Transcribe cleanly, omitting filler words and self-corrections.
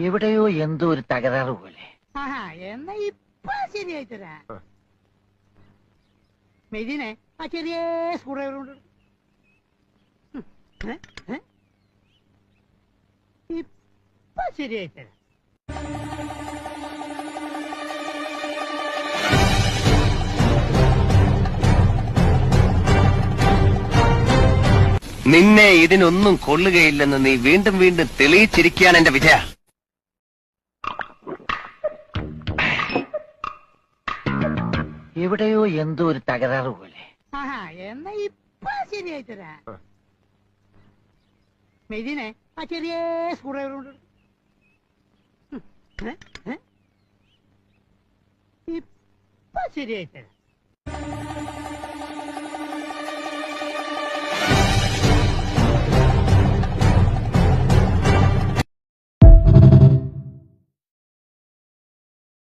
എവിടെയോ എന്തോ ഒരു തകരാറ് പോലെ. എന്നാ ഇപ്പൊ ശരിയായി തരാ. മെയ്ദിനെ ആ ചെറിയ സ്ക്രൂ ഡ്രൈവർ കൊണ്ട് ഇപ്പൊ ശരിയായി തരാം. നിന്നെ ഇതിനൊന്നും കൊള്ളുകയില്ലെന്ന് നീ വീണ്ടും വീണ്ടും തെളിയിച്ചിരിക്കുകയാണ് എന്റെ വിജയ. എവിടെയോ എന്തോ ഒരു തകരാറ് പോലെ. എന്നാ ഇപ്പൊ ശരിയായി തരാ. മെയ്ദിനെ ആ ചെറിയ സ്ക്രൂ ഡ്രൈവർ കൊണ്ട് ഇപ്പൊ ശരിയായി തരാം.